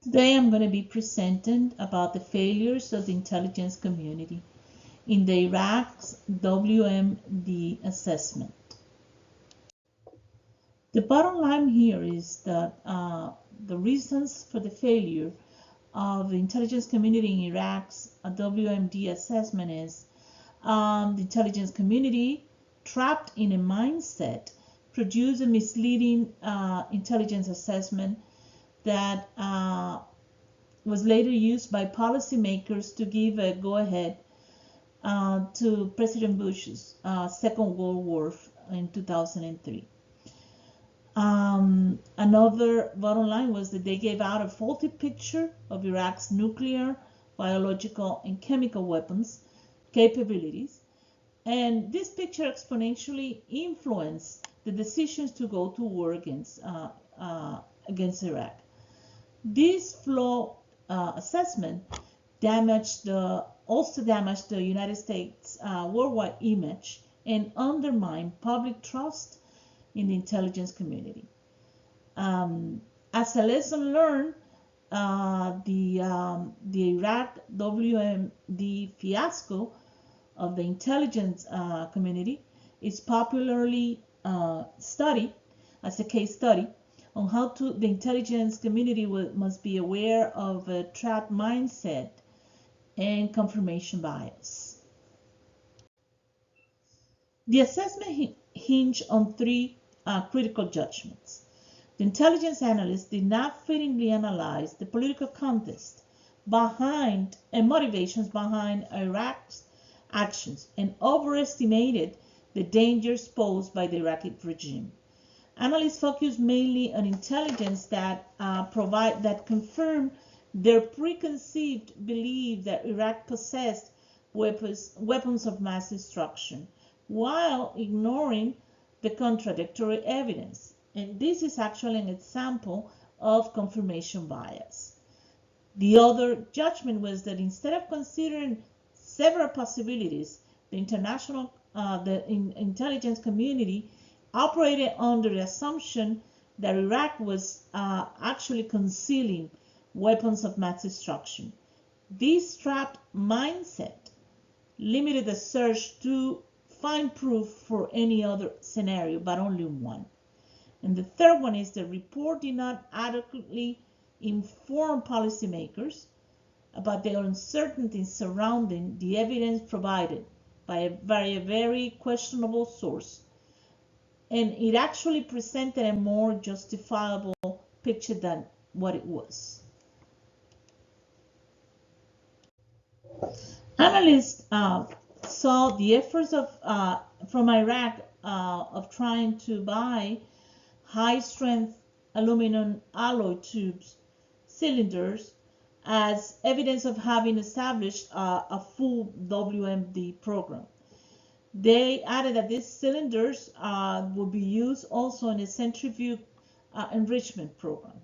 Today I'm going to be presenting about the failures of the intelligence community in the Iraq's WMD assessment. The bottom line here is that the reasons for the failure of the intelligence community in Iraq's WMD assessment is the intelligence community, trapped in a mindset, produced a misleading intelligence assessment that was later used by policymakers to give a go-ahead to President Bush's Second World War in 2003. Another bottom line was that they gave out a faulty picture of Iraq's nuclear, biological, and chemical weapons capabilities, and this picture exponentially influenced the decisions to go to war against Iraq. This flawed assessment also damaged the United States worldwide image and undermined public trust in the intelligence community. As a lesson learned, the Iraq WMD fiasco of the intelligence community is popularly studied as a case study on how the intelligence community must be aware of a trapped mindset and confirmation bias. The assessment hinged on three critical judgments. The intelligence analysts did not fittingly analyze the political context behind and motivations behind Iraq's actions and overestimated the dangers posed by the Iraqi regime. Analysts focus mainly on intelligence that confirm their preconceived belief that Iraq possessed weapons of mass destruction, while ignoring the contradictory evidence. And this is actually an example of confirmation bias. The other judgment was that instead of considering several possibilities, the intelligence community operated under the assumption that Iraq was actually concealing weapons of mass destruction. This trapped mindset limited the search to find proof for any other scenario, but only one. And the third one is the report did not adequately inform policymakers about the uncertainties surrounding the evidence provided by a very questionable source. And it actually presented a more justifiable picture than what it was. Analysts saw the efforts from Iraq of trying to buy high-strength aluminum alloy tubes cylinders as evidence of having established a full WMD program. They added that these cylinders would be used also in a centrifuge enrichment program.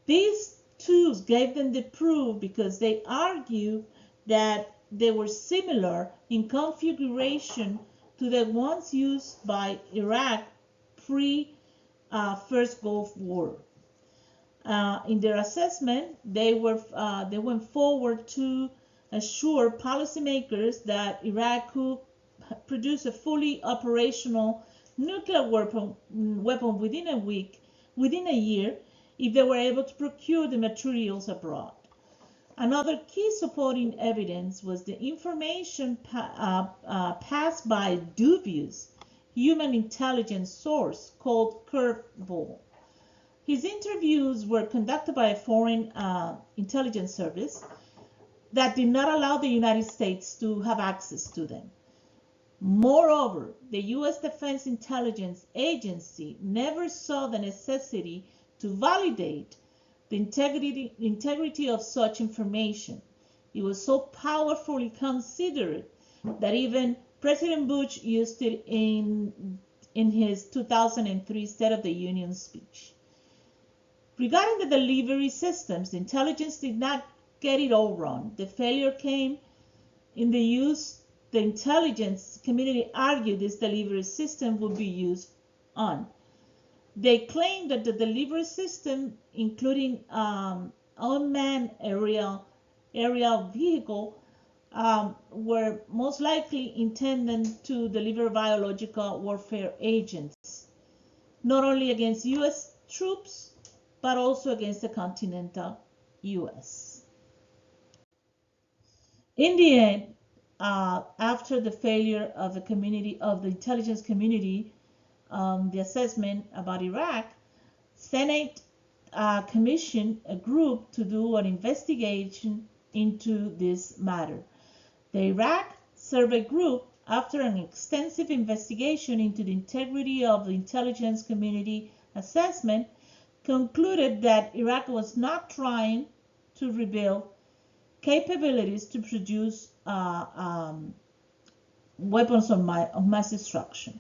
These tubes gave them the proof because they argued that they were similar in configuration to the ones used by Iraq pre-First Gulf War. In their assessment, they went forward to assure policymakers that Iraq could produce a fully operational nuclear weapon within a year, if they were able to procure the materials abroad. Another key supporting evidence was the information passed by a dubious human intelligence source called Kurt Volk. His interviews were conducted by a foreign intelligence service that did not allow the United States to have access to them. Moreover, the U.S. Defense Intelligence Agency never saw the necessity to validate the integrity of such information. It was so powerfully considered that even President Bush used it in his 2003 State of the Union speech. Regarding the delivery systems, the intelligence did not get it all wrong. The failure came in the use the intelligence community argued this delivery system would be used on. They claim that the delivery system, including unmanned aerial vehicle, were most likely intended to deliver biological warfare agents, not only against U.S. troops, but also against the continental U.S. In the end, after the failure of the intelligence community, the assessment about Iraq, Senate commissioned a group to do an investigation into this matter. The Iraq Survey Group, after an extensive investigation into the integrity of the intelligence community assessment, concluded that Iraq was not trying to rebuild capabilities to produce weapons of mass destruction.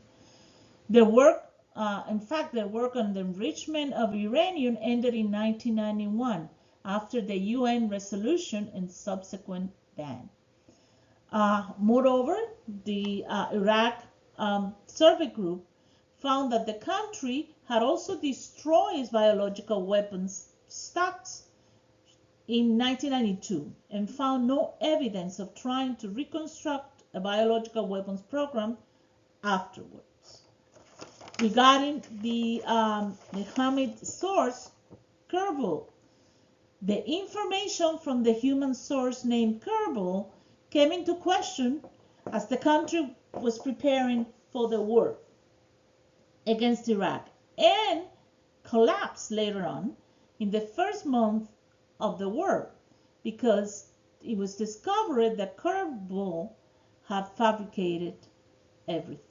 Their work, in fact, their work on the enrichment of uranium ended in 1991 after the UN resolution and subsequent ban. Moreover, the Iraq Survey Group found that the country had also destroyed its biological weapons stocks in 1992 and found no evidence of trying to reconstruct a biological weapons program afterwards. Regarding the Hamid source, Kerbal, the information from the human source named Kerbal came into question as the country was preparing for the war against Iraq and collapsed later on in the first month of the war because it was discovered that Kerbal had fabricated everything.